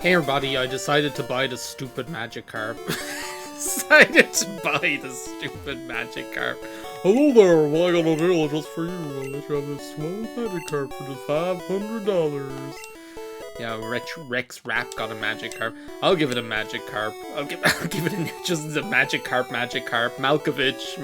Hey everybody, I decided to buy the stupid magic carp. Decided to buy the stupid magic carp. Hello there, well I got a deal just for you. I'll let you have this small magic carp for just $500. Yeah, Rex Rap got a magic carp. I'll give it a magic carp. I'll give it just a magic carp. Malkovich.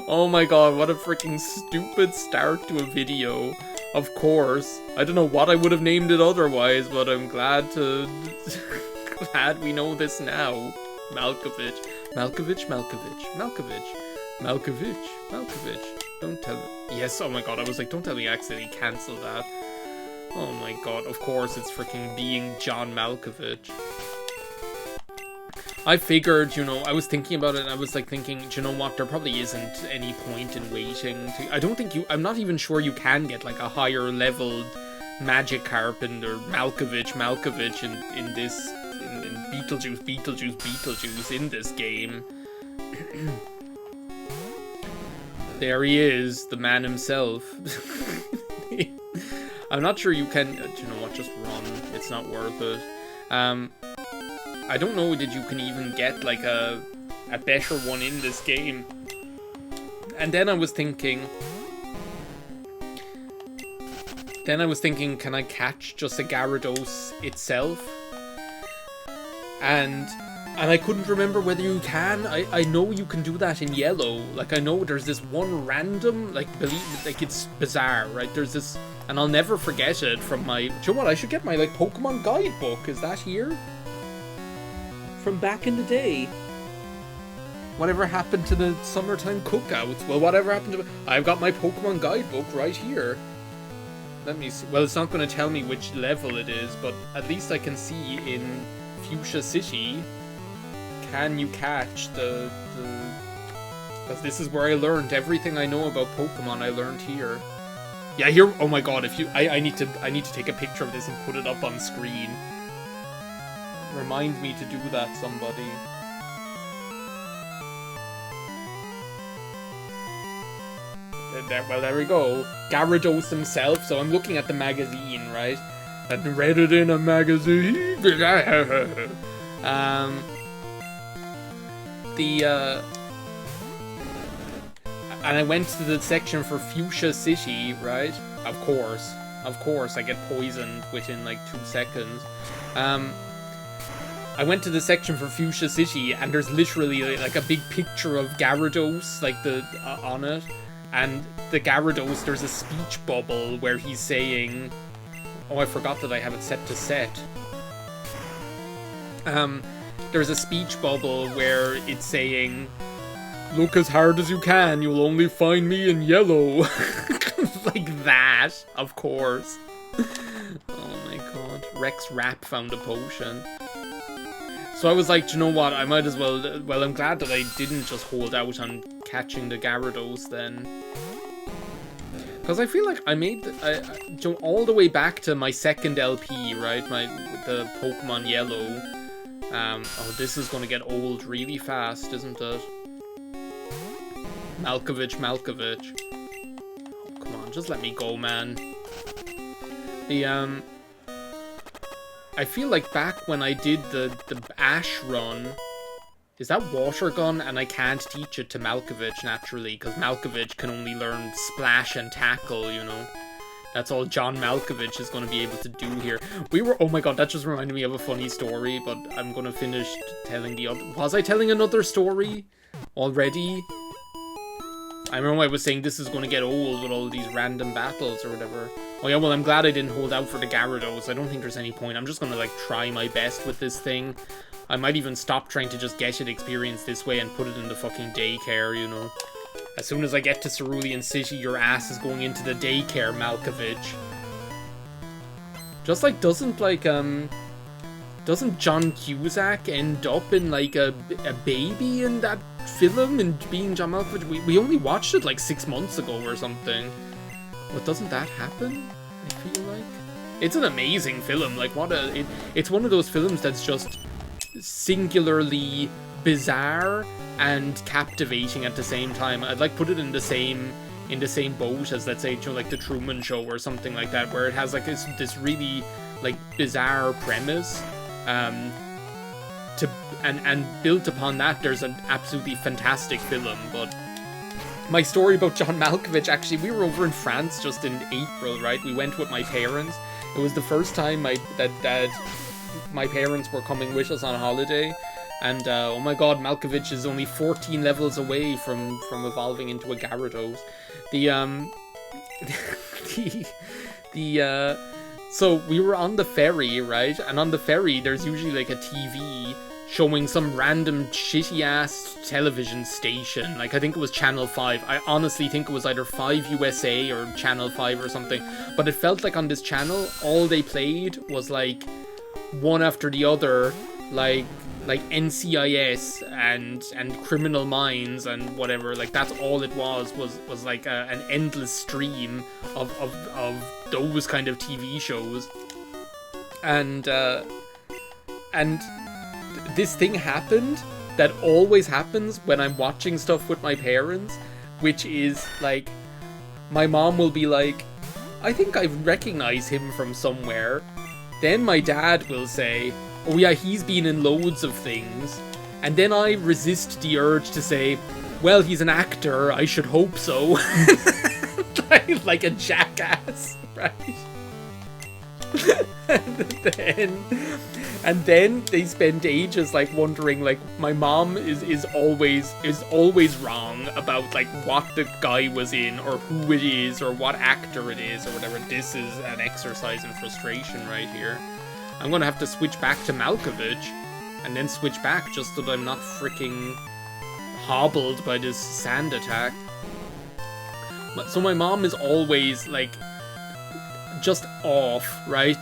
Oh my god, what a freaking stupid start to a video. Of course. I don't know what I would have named it otherwise, but I'm glad we know this now. Malkovich. Don't tell me. Yes, oh my god, I was like, don't tell me I accidentally cancelled that. Oh my god, of course it's freaking being John Malkovich. I figured, you know, I was thinking about it and I was like thinking, do you know what, there probably isn't any point in waiting to, I'm not even sure you can get like a higher leveled magic carp in or Malkovich in this, in Beetlejuice in this game. There he is, the man himself. I'm not sure you can, do you know what, just run, it's not worth it. I don't know that you can even get like a better one in this game. And then I was thinking, can I catch just a Gyarados itself? And I couldn't remember whether you can. I know you can do that in yellow. Like, I know there's this one random, like, it's bizarre, right? There's this, and I'll never forget it from my, do you know what, I should get my, like, Pokemon guidebook. Is that here? From back in the day. Whatever happened to the summertime cookouts? Well, whatever happened to... I've got my Pokemon guidebook right here. Let me see. Well, it's not going to tell me which level it is, but at least I can see in Fuchsia City. Can you catch the... Because this is where I learned everything I know about Pokemon. I learned here. Yeah, here... Oh my god, if you... I need to take a picture of this and put it up on screen. Remind me to do that, somebody. Well, there we go. Gyarados himself. So I'm looking at the magazine, right? I read it in a magazine. And I went to the section for Fuchsia City, right? Of course, I get poisoned within like 2 seconds. I went to the section for Fuchsia City, and there's literally like a big picture of Gyarados, like on it, and the Gyarados, there's a speech bubble where he's saying, oh, I forgot that I have it set to set. There's a speech bubble where it's saying, look as hard as you can, you'll only find me in yellow. Like that, of course. Oh my god, Rex Rap found a potion. So I was like, you know what, I might as well, well, I'm glad that I didn't just hold out on catching the Gyarados then. Because I feel like I made, all the way back to my second LP, right, the Pokemon Yellow. Oh, this is going to get old really fast, isn't it? Malkovich. Oh, come on, just let me go, man. I feel like back when I did the Ash run, is that Water Gun? And I can't teach it to Malkovich naturally, because Malkovich can only learn Splash and Tackle, you know. That's all John Malkovich is going to be able to do here. Oh my god, that just reminded me of a funny story, but I'm going to finish telling the other... Was I telling another story already? I remember I was saying this is going to get old with all these random battles or whatever. Oh yeah, well, I'm glad I didn't hold out for the Gyarados. I don't think there's any point. I'm just going to, like, try my best with this thing. I might even stop trying to just get it experience this way and put it in the fucking daycare, you know. As soon as I get to Cerulean City, your ass is going into the daycare, Malkovich. Just, like, doesn't John Cusack end up in, like, a baby in that film and being John Malkovich? We only watched it, like, 6 months ago or something. But doesn't that happen? I feel like it's an amazing film. Like, it's one of those films that's just singularly bizarre and captivating at the same time. I'd like put it in the same in the same boat as, let's say, you know, like the Truman Show or something like that, where it has like this really like bizarre premise, and built upon that, there's an absolutely fantastic film. But my story about John Malkovich, actually, we were over in France just in April, right? We went with my parents. It was the first time that my parents were coming with us on holiday. And, oh my god, Malkovich is only 14 levels away from evolving into a Gyarados. So we were on the ferry, right? And on the ferry, there's usually like a TV showing some random shitty-ass television station. Like, I think it was Channel 5. I honestly think it was either 5 USA or Channel 5 or something. But it felt like on this channel, all they played was, like, one after the other, like NCIS and Criminal Minds and whatever. Like, that's all it was like an endless stream of those kind of TV shows. And this thing happened that always happens when I'm watching stuff with my parents, which is, like, my mom will be like, I think I recognize him from somewhere. Then my dad will say, oh yeah, he's been in loads of things. And then I resist the urge to say, well, he's an actor, I should hope so. Like a jackass, right? and then they spend ages like wondering, like, my mom is always wrong about like what the guy was in or who it is or what actor it is or whatever. This is an exercise in frustration right here. I'm gonna have to switch back to Malkovich and then switch back just so that I'm not freaking hobbled by this sand attack. So my mom is always like just off, right?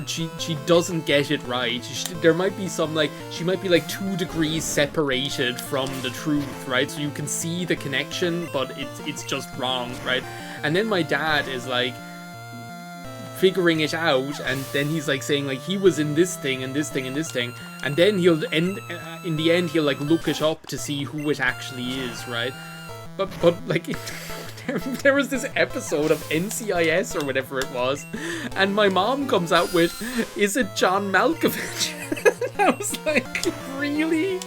She doesn't get it right. There might be some, like, she might be like 2 degrees separated from the truth, right? So you can see the connection, but it's just wrong, right? And then my dad is like figuring it out, and then he's like saying like he was in this thing and this thing and this thing, and then he'll end in the end he'll like look it up to see who it actually is, right? But like there was this episode of NCIS or whatever it was, and my mom comes out with, is it John Malkovich? I was like, really?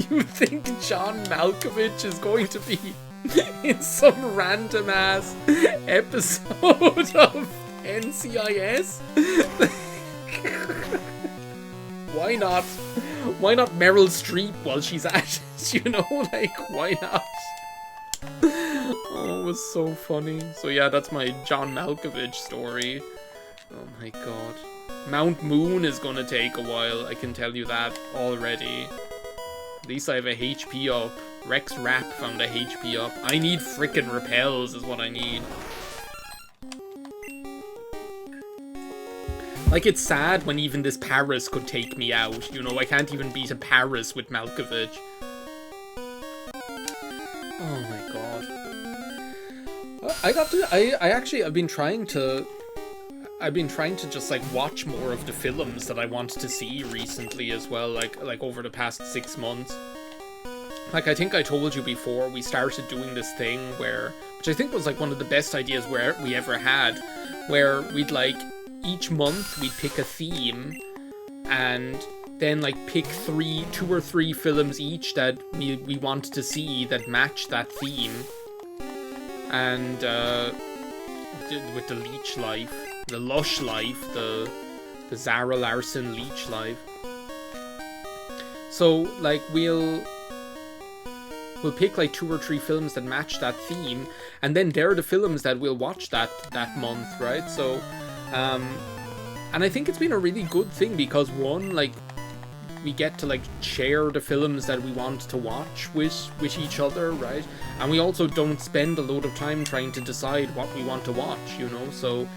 You think John Malkovich is going to be in some random ass episode of NCIS? Why not? Why not Meryl Streep while she's at it? You know, like, why not? Oh, it was so funny. So yeah, that's my John Malkovich story. Oh my god. Mount Moon is gonna take a while, I can tell you that already. At least I have a HP up. Rex Rap found a HP up. I need frickin' repels is what I need. Like, it's sad when even this Paris could take me out. You know, I can't even beat a Paris with Malkovich. Oh my god. I've been trying to just like watch more of the films that I want to see recently as well, like over the past 6 months. Like, I think I told you before, we started doing this thing which I think was like one of the best ideas we ever had, where we'd like, each month we'd pick a theme and then like pick 2 or 3 films each that we want to see that match that theme. And with the leech life, the lush life, the Zara Larsson leech life. So like we'll pick like 2 or 3 films that match that theme, and then they're the films that we'll watch that month, right? So and I think it's been a really good thing because, one, like, we get to like share the films that we want to watch with each other, right? And we also don't spend a load of time trying to decide what we want to watch, you know? So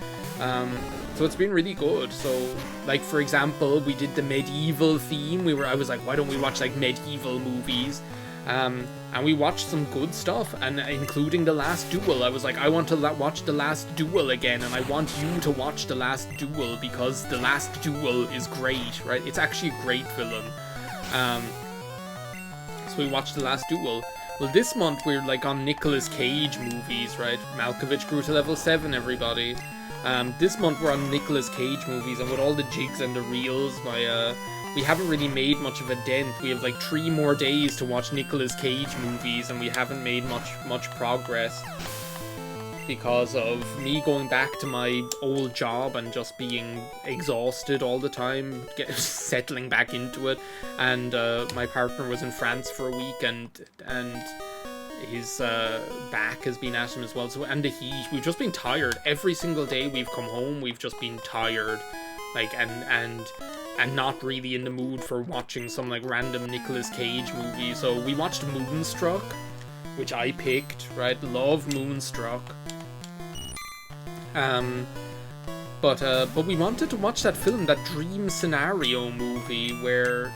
it's been really good. So, like, for example, we did the medieval theme. I was like, why don't we watch like medieval movies? And we watched some good stuff, and including The Last Duel. I was like, I want to watch The Last Duel again, and I want you to watch The Last Duel because The Last Duel is great, right? It's actually a great film. So we watched The Last Duel. Well, this month we're like on Nicolas Cage movies, right? Malkovich grew to level 7, everybody. This month we're on Nicolas Cage movies, and with all the jigs and the reels, we haven't really made much of a dent. We have like 3 more days to watch Nicolas Cage movies, and we haven't made much progress because of me going back to my old job and just being exhausted all the time, settling back into it. And my partner was in France for a week, and his back has been at him as well. So, and the heat, we've just been tired. Every single day we've come home, we've just been tired, like, and not really in the mood for watching some like random Nicolas Cage movie. So we watched Moonstruck, which I picked, right? Love Moonstruck. But we wanted to watch that film, that dream scenario movie where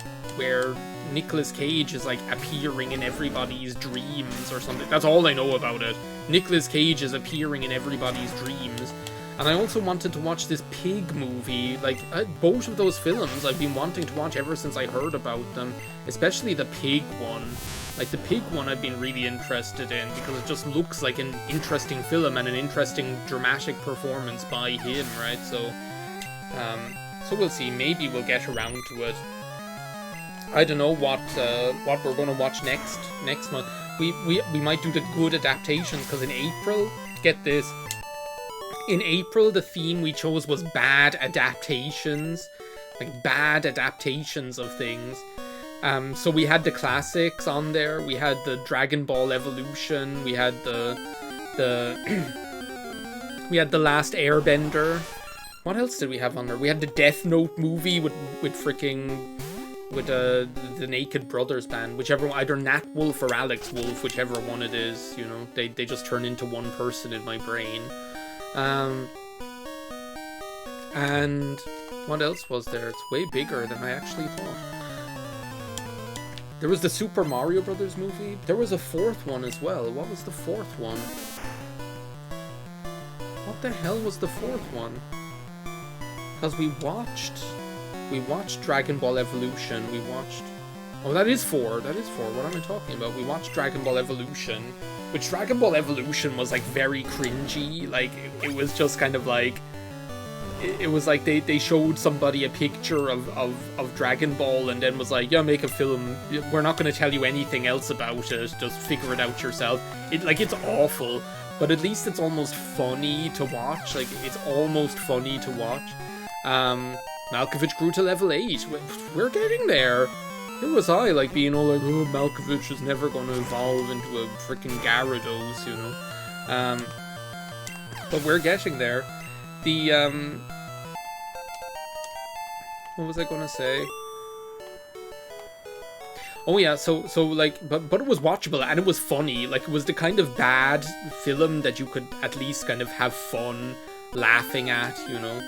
Nicolas Cage is like appearing in everybody's dreams or something. That's all I know about it. Nicolas Cage is appearing in everybody's dreams. And I also wanted to watch this Pig movie. Like, both of those films I've been wanting to watch ever since I heard about them. Especially the Pig one. Like, the Pig one I've been really interested in because it just looks like an interesting film and an interesting dramatic performance by him, right? So we'll see. Maybe we'll get around to it. I don't know what we're going to watch next month. We might do the good adaptations, because in April, get this, in April the theme we chose was bad adaptations, like bad adaptations of things. So we had the classics on there. We had the Dragon Ball Evolution. We had the we had the Last Airbender. What else did we have on there? We had the Death Note movie with the Naked Brothers band, whichever one, either Nat Wolf or Alex Wolf, whichever one it is, you know, they just turn into one person in my brain. And what else was there? It's way bigger than I actually thought. There was the Super Mario Brothers movie. There was a 4th one as well. What was the 4th one? What the hell was the 4th one? Because we watched Dragon Ball Evolution. We watched... Oh, that is 4. That is 4. What am I talking about? We watched Dragon Ball Evolution. Which Dragon Ball Evolution was, like, very cringy. Like, it was just kind of like... It was like they showed somebody a picture of Dragon Ball and then was like, yeah, make a film. We're not going to tell you anything else about it. Just figure it out yourself. It's awful. But at least it's almost funny to watch. Like, it's almost funny to watch. Malkovich grew to level 8. We're getting there. Here was I, like, being all like, oh, Malkovich is never going to evolve into a freaking Gyarados, you know. But we're getting there. What was I going to say? Oh yeah, so like, but it was watchable and it was funny. Like, it was the kind of bad film that you could at least kind of have fun laughing at, you know.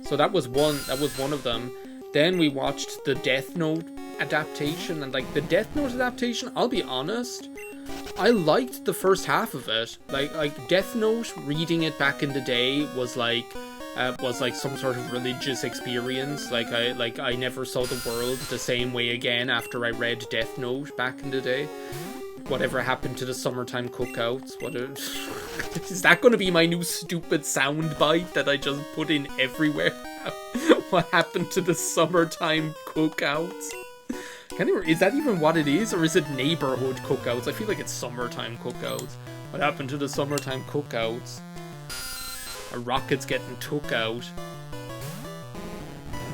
So that was one of them. Then we watched the Death Note adaptation, and like the Death Note adaptation, I'll be honest, I liked the first half of it. Like Death Note, reading it back in the day was like some sort of religious experience. Like I never saw the world the same way again after I read Death Note back in the day. Whatever happened to the summertime cookouts? Is that going to be my new stupid soundbite that I just put in everywhere? What happened to the summertime cookouts? Is that even what it is, or is it neighborhood cookouts? I feel like it's summertime cookouts. What happened to the summertime cookouts? A rocket's getting took out.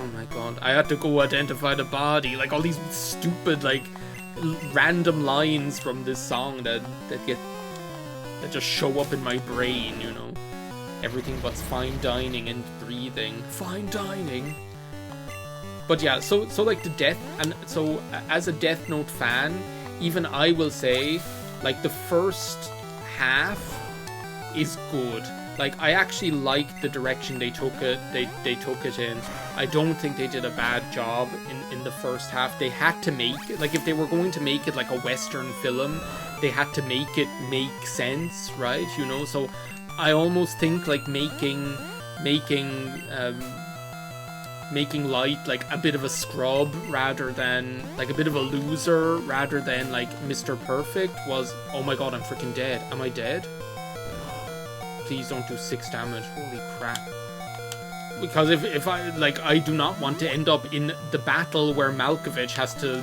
Oh my god. I had to go identify the body. Like, all these stupid, like, random lines from this song that just show up in my brain, you know. Everything but fine dining and breathing. Fine dining. But yeah, so like the Death, and so as a Death Note fan, even I will say, like, the first half is good. Like, I actually like the direction they took it. They took it in. I don't think they did a bad job in the first half. They had to make it, like, if they were going to make it like a Western film, they had to make it make sense, right? You know, so I almost think like making making Light like a bit of a scrub rather than like a bit of a loser rather than like Mr. Perfect was, oh my god, I'm freaking dead. Am I dead? Please don't do 6 damage. Holy crap. Because if I, like, I do not want to end up in the battle where Malkovich has to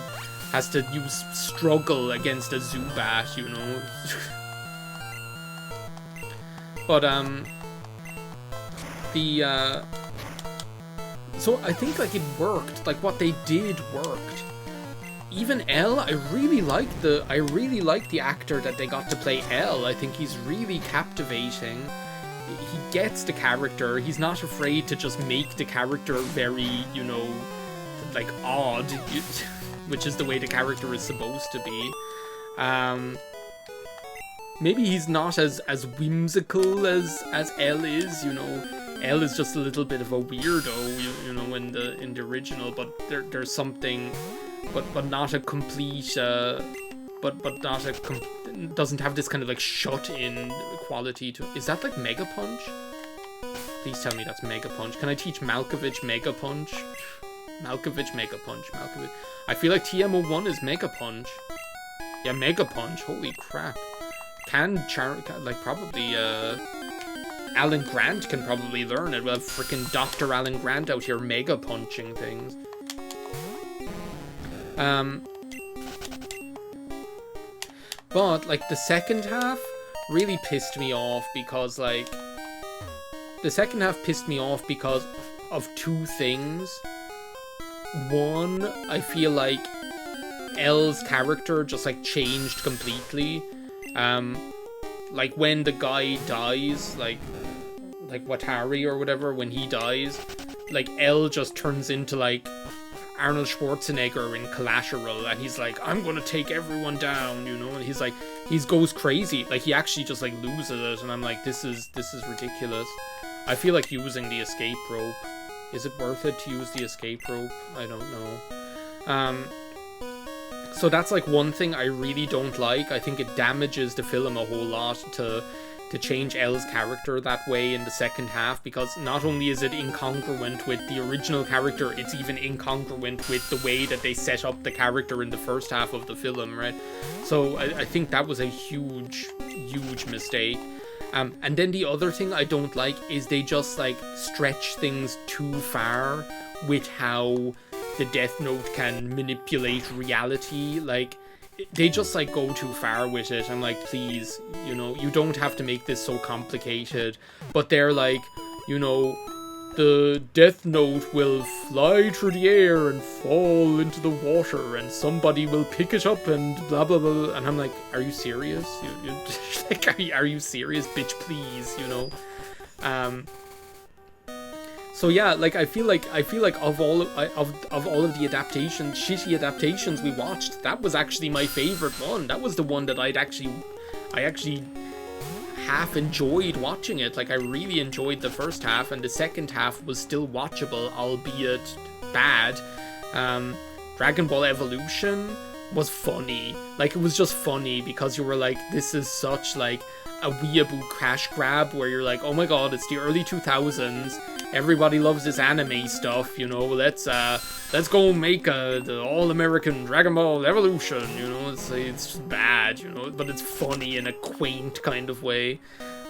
use struggle against a Zubat, you know. But so I think like it worked. Like what they did worked. Even L, I really like the actor that they got to play L. I think he's really captivating. He gets the character. He's not afraid to just make the character very, you know, like odd, which is the way the character is supposed to be. Maybe he's not as whimsical as L is, you know. L is just a little bit of a weirdo, you know, in the original, but there's something, but not a complete, doesn't have this kind of like shut-in quality to. Is that like Mega Punch? Please tell me that's Mega Punch. Can I teach Malkovich Mega Punch? Malkovich Mega Punch. Malkovich. I feel like TM01 is Mega Punch. Yeah, Mega Punch. Holy crap. Like probably Alan Grant can probably learn it. We'll have freaking Dr. Alan Grant out here Mega Punching things. But like the second half really pissed me off because like the second half pissed me off because of 2 things. One, I feel like L's character just like changed completely. Like when the guy dies, like Watari or whatever, when he dies, like L just turns into like Arnold Schwarzenegger in Collateral, and he's like, I'm gonna take everyone down, you know, and he's like, he goes crazy, like he actually just like loses it, and I'm like, this is ridiculous. I feel like using the escape rope. Is it worth it to use the escape rope? I don't know. So that's like one thing I really don't like. I think it damages the film a whole lot to change L's character that way in the second half, because not only is it incongruent with the original character, it's even incongruent with the way that they set up the character in the first half of the film, right? So I think that was a huge mistake. And then the other thing I don't like is they just like stretch things too far with how the Death Note can manipulate reality. Like they just like go too far with it. I'm like, please, you know, you don't have to make this so complicated. But they're like, you know, the Death Note will fly through the air and fall into the water, and somebody will pick it up and blah blah blah. And I'm like, are you serious? Like, are you serious, bitch? Please, you know. So yeah, like I feel like of all of the adaptations, shitty adaptations we watched, that was actually my favorite one. That was the one that I actually half enjoyed watching it. Like I really enjoyed the first half, and the second half was still watchable, albeit bad. Dragon Ball Evolution was funny. Like it was just funny because you were like, this is such like a weeaboo cash grab where you're like, oh my god, it's the early 2000s. Everybody loves this anime stuff, you know, let's go make the all-American Dragon Ball Evolution, you know, it's just bad, you know, but it's funny in a quaint kind of way.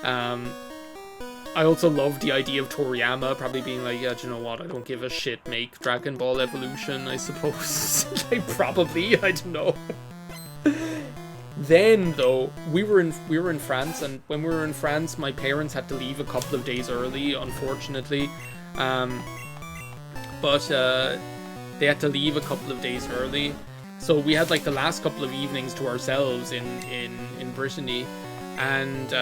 I also love the idea of Toriyama probably being like, yeah, do you know what, I don't give a shit, make Dragon Ball Evolution, I suppose. Like, probably, I don't know. Then, though, we were in France, and when we were in France, my parents had to leave a couple of days early, unfortunately. But they had to leave a couple of days early, so we had like the last couple of evenings to ourselves in Brittany, and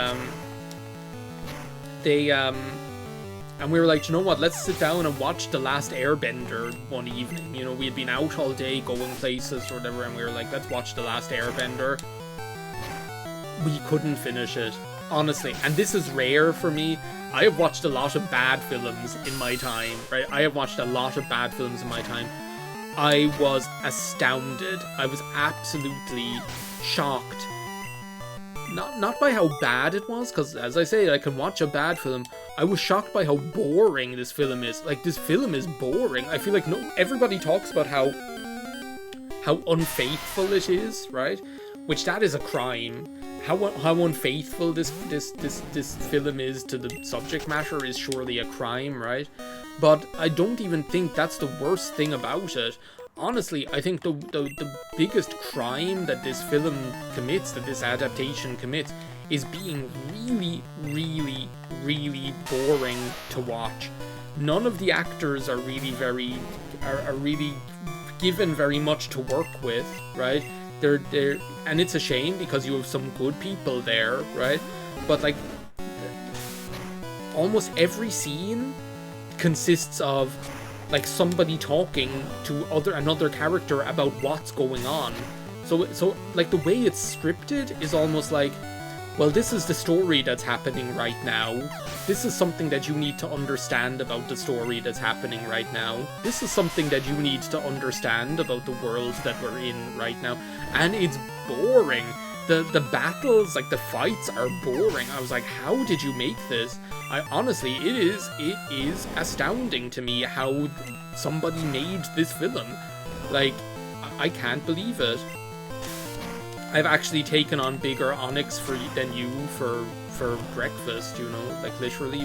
and we were like, you know what, let's sit down and watch The Last Airbender one evening. You know, we had been out all day going places or whatever, and we were like, let's watch The Last Airbender. We couldn't finish it, honestly, and this is rare for me. I have watched a lot of bad films in my time, right? I have watched a lot of bad films in my time. I was astounded. I was absolutely shocked not by how bad it was, because as I say, I can watch a bad film. I was shocked by how boring this film is. Like, this film is boring. I feel like everybody talks about how unfaithful it is, right? Which that is a crime. How unfaithful this film is to the subject matter is surely a crime, right? But I don't even think that's the worst thing about it. Honestly, I think the biggest crime that this film commits, that this adaptation commits, is being really, really, really boring to watch. None of the actors are really are really given very much to work with, right? They're and it's a shame because you have some good people there, right? But like, almost every scene consists of like somebody talking to another character about what's going on. So like the way it's scripted is almost like, well, this is the story that's happening right now. This is something that you need to understand about the story that's happening right now. This is something that you need to understand about the world that we're in right now. And it's boring. The battles, like the fights, are boring. I was like, how did you make this? Honestly, it is astounding to me how somebody made this film. Like, I can't believe it. I've actually taken on bigger onyx than you for breakfast, you know, like literally.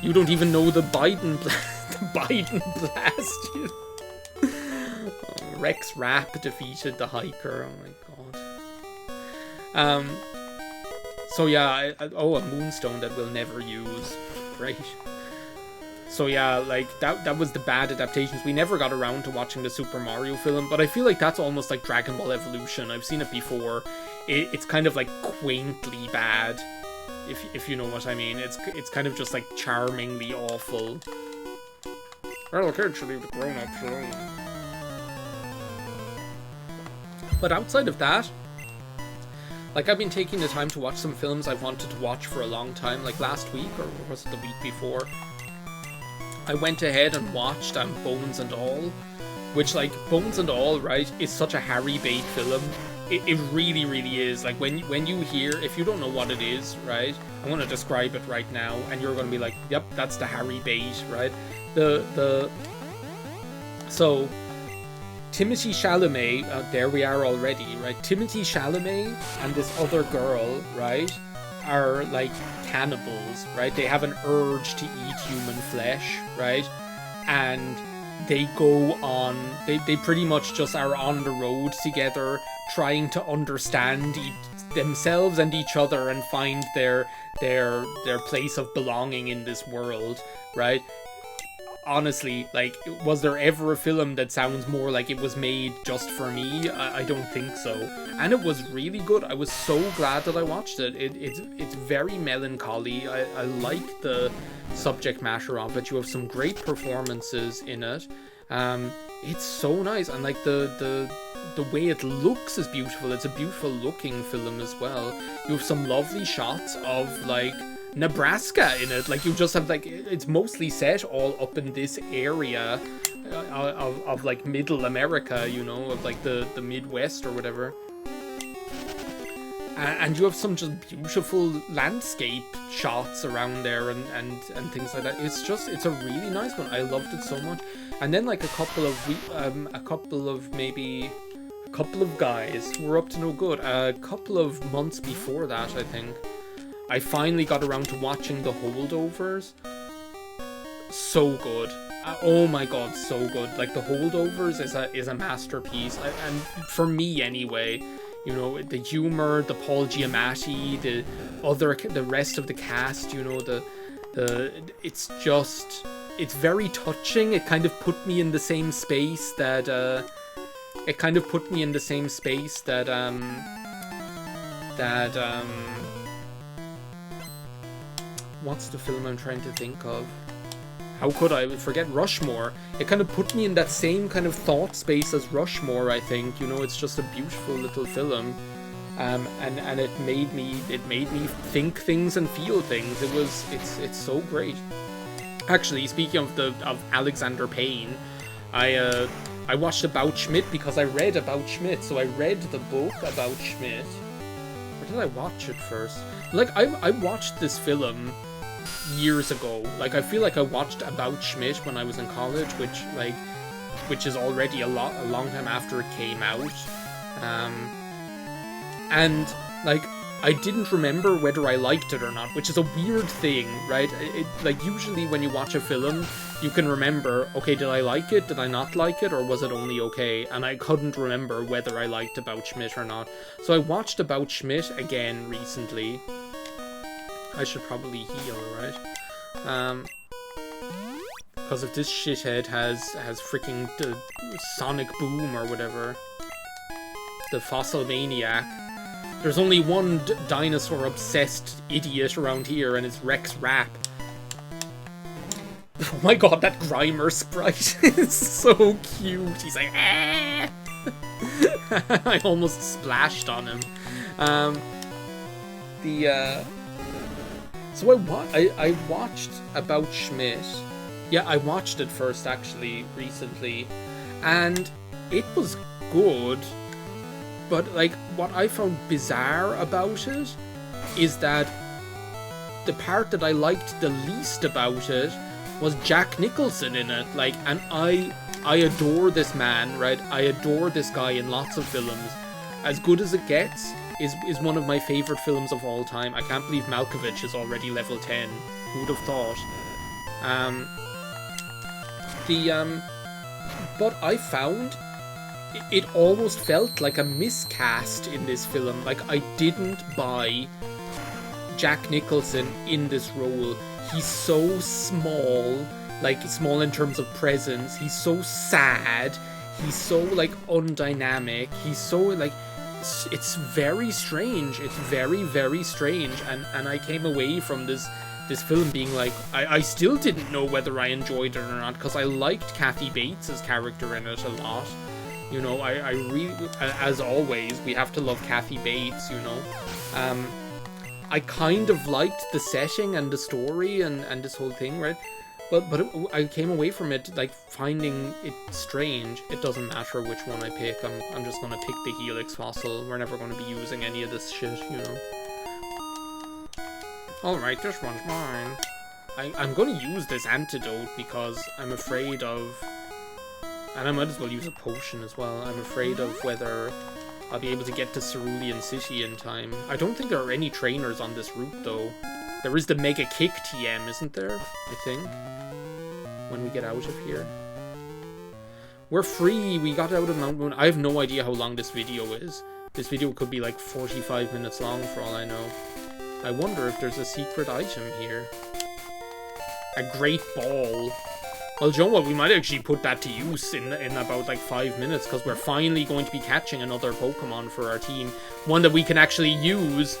You don't even know the Biden blast. Rex Rapp defeated the hiker. Oh my god. So yeah, a moonstone that we'll never use, right? So yeah, like that was the bad adaptations. We never got around to watching the Super Mario film, but I feel like that's almost like Dragon Ball Evolution. I've seen it before. It's kind of like quaintly bad, if you know what I mean. It's kind of just like charmingly awful. Well, kids should leave the grown-ups alone. But outside of that, like, I've been taking the time to watch some films I've wanted to watch for a long time. Like last week, or was it the week before, I went ahead and watched Bones and All, which, like, Bones and All, right, is such a Harry Bait film. It really, really is. Like, when you hear, if you don't know what it is, right, I'm going to describe it right now, and you're going to be like, yep, that's the Harry Bait, right? So, Timothée Chalamet, there we are already, right? Timothée Chalamet and this other girl, right, are like cannibals, right? They have an urge to eat human flesh, right? And they go on, they pretty much just are on the road together, trying to understand themselves and each other and find their place of belonging in this world, right? Honestly, like, was there ever a film that sounds more like it was made just for me? I don't think so. And it was really good. I was so glad that I watched it. It's very melancholy. I like the subject matter of it. You have some great performances in it. It's so nice, and like the way it looks is beautiful. It's a beautiful looking film as well. You have some lovely shots of like Nebraska in it. Like, you just have, like, it's mostly set all up in this area of like middle America, you know, of like the Midwest or whatever. And you have some just beautiful landscape shots around there and things like that. It's a really nice one. I loved it so much. And then like a couple of guys who were up to no good. A couple of months before that, I think, I finally got around to watching The Holdovers. So good. Oh my god, so good. Like, The Holdovers is a masterpiece. And for me anyway, you know, the humor, the Paul Giamatti, the rest of the cast, you know, it's very touching. It kind of put me in the same space that what's the film I'm trying to think of? How could I forget Rushmore? It kind of put me in that same kind of thought space as Rushmore, I think. You know, it's just a beautiful little film. And it made me think things and feel things. It's so great. Actually, speaking of Alexander Payne, I watched About Schmidt because I read About Schmidt. So I read the book About Schmidt, Or did I watch it first? Like, I watched this film years ago. Like, I feel like I watched About Schmidt when I was in college, which is already a long time after it came out. And, like, I didn't remember whether I liked it or not, which is a weird thing, right? Like, usually when you watch a film, you can remember, okay, did I like it? Did I not like it? Or was it only okay? And I couldn't remember whether I liked About Schmidt or not. So I watched About Schmidt again recently. I should probably heal, right? Because if this shithead has freaking the Sonic Boom or whatever, the Fossil Maniac, there's only one dinosaur-obsessed idiot around here, and it's Rex Rap. Oh my god, that Grimer sprite is so cute. He's like, ah! I almost splashed on him. So I watched About Schmidt. Yeah, I watched it first, actually, recently. And it was good. But, like, what I found bizarre about it is that the part that I liked the least about it was Jack Nicholson in it. Like, and I adore this man, right? I adore this guy in lots of films. As Good as It Gets is one of my favorite films of all time. I can't believe Malkovich is already level 10. Who would have thought? But I found it almost felt like a miscast in this film. Like, I didn't buy Jack Nicholson in this role. He's so small, like, small in terms of presence. He's so sad. He's so, like, undynamic. He's so, like, it's very strange. It's very, very strange. And I came away from this film being like, I still didn't know whether I enjoyed it or not, because I liked Kathy Bates' character in it a lot. You know, I really, as always, we have to love Kathy Bates, you know. I kind of liked the setting and the story and this whole thing, right? But I came away from it, like, finding it strange. It doesn't matter which one I pick. I'm just going to pick the Helix Fossil. We're never going to be using any of this shit, you know. Alright, this one's mine. I'm going to use this antidote because I'm afraid of... And I might as well use a potion as well. I'm afraid of whether I'll be able to get to Cerulean City in time. I don't think there are any trainers on this route, though. There is the Mega Kick TM, isn't there? I think. When we get out of here. We're free! We got out of Mount Moon. I have no idea how long this video is. This video could be like 45 minutes long for all I know. I wonder if there's a secret item here. A great ball. Well, you know what? We might actually put that to use in about like 5 minutes, because we're finally going to be catching another Pokemon for our team. One that we can actually use.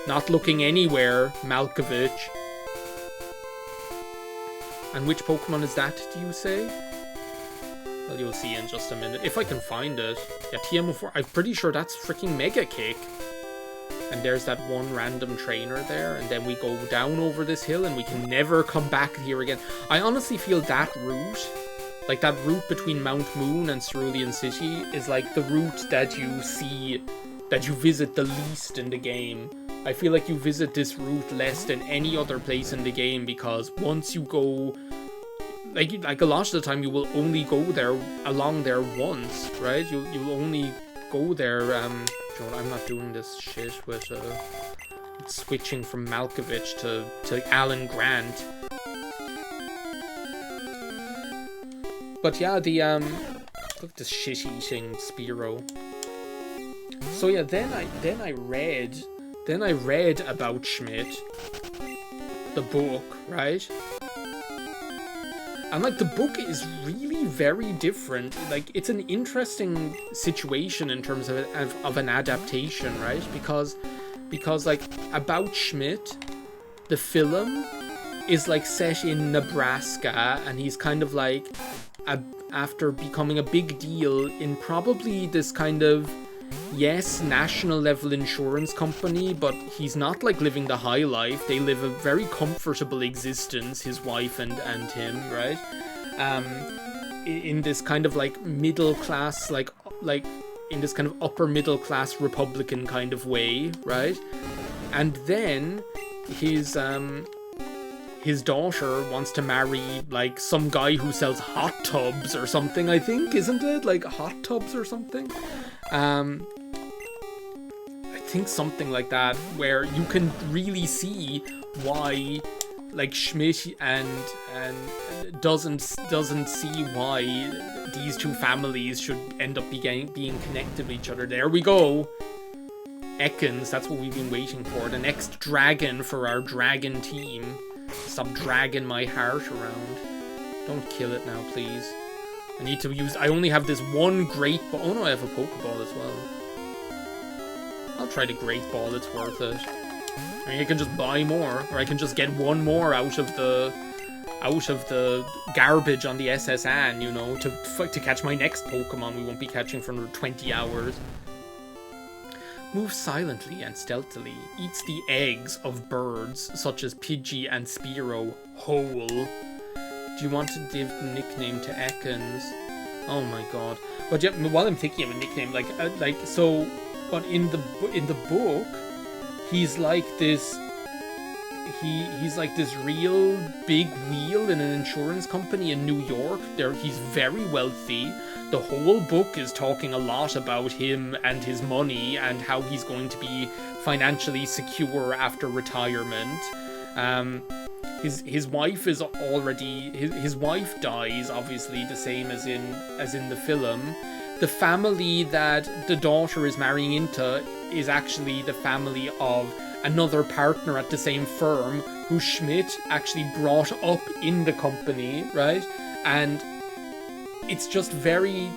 Not looking anywhere, Malkovich. And which Pokemon is that, do you say? Well, you'll see in just a minute. If I can find it. Yeah, TM04. I'm pretty sure that's freaking Mega Kick. And there's that one random trainer there. And then we go down over this hill and we can never come back here again. I honestly feel that route, like that route between Mount Moon and Cerulean City, is like the route that you see, that you visit the least in the game. I feel like you visit this route less than any other place in the game, because once you go, like a lot of the time, you will only go there, along there once, right? You'll only go there, you know, I'm not doing this shit with, switching from Malkovich to Alan Grant. But yeah, look at this shit-eating Spearow. So yeah, then I read about Schmidt, the book, right? And like, the book is really very different. Like, it's an interesting situation in terms of an adaptation, right? Because like, About Schmidt, the film, is like set in Nebraska, and he's kind of like, after becoming a big deal in probably this kind of, yes, national level insurance company, but he's not like living the high life. They live a very comfortable existence, his wife and him, right? In this kind of like middle class, like in this kind of upper middle class Republican kind of way, right? And then his daughter wants to marry like some guy who sells hot tubs or something, I think, isn't it? Like hot tubs or something. I think something like that, where you can really see why like Schmidt and doesn't see why these two families should end up being connected with each other. There we go. Ekans, that's what we've been waiting for. The next dragon for our dragon team. Stop dragging my heart around. Don't kill it now, please. I need to use... I only have this one great ball. Oh no, I have a Pokeball as well. I'll try the great ball, it's worth it. I mean, I can just buy more, or I can just get one more out of the garbage on the SSN, you know, to catch my next Pokemon we won't be catching for another 20 hours. Moves silently and stealthily, eats the eggs of birds such as Pidgey and Spearow whole. Do you want to give the nickname to Ekans? Oh my god! But yeah, while I'm thinking of a nickname, but in the book, he's like this. He's like this real big wheel in an insurance company in New York. He's very wealthy. The whole book is talking a lot about him and his money and how he's going to be financially secure after retirement. His wife is already his wife dies, obviously the same as in the film. The family that the daughter is marrying into is actually the family of another partner at the same firm who Schmidt actually brought up in the company, right? And it's just very,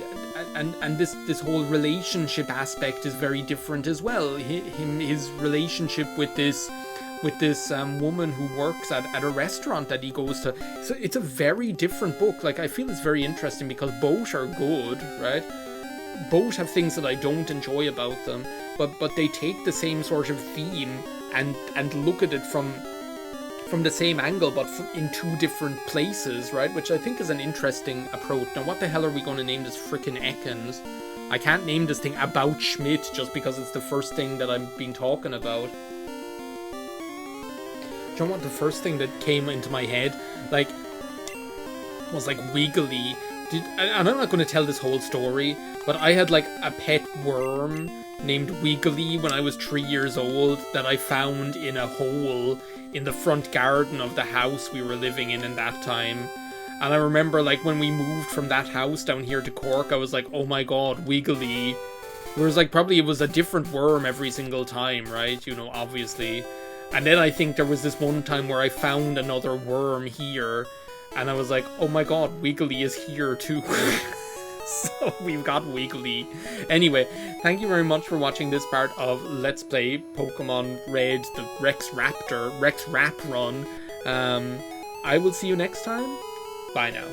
and this whole relationship aspect is very different as well. His relationship with this woman who works at a restaurant that he goes to. So it's a very different book. Like, I feel it's very interesting because both are good, right? Both have things that I don't enjoy about them, but they take the same sort of theme and look at it from the same angle, but in two different places, right? Which I think is an interesting approach. Now, what the hell are we going to name this frickin' Ekans? I can't name this thing about Schmidt just because it's the first thing that I'm being talking about. Do you know what the first thing that came into my head, like, was like Wiggly. And I'm not going to tell this whole story, but I had like a pet worm named Wiggly when I was 3 years old that I found in a hole in the front garden of the house we were living in that time. And I remember, like, when we moved from that house down here to Cork, I was like, oh my god, Wiggly. Whereas, like, probably it was a different worm every single time, right? You know, obviously. And then I think there was this one time where I found another worm here, and I was like, oh my god, Wiggly is here too. So we've got Wiggly. Anyway, thank you very much for watching this part of Let's Play Pokemon Red, the Rex Rap run. I will see you next time. Bye now.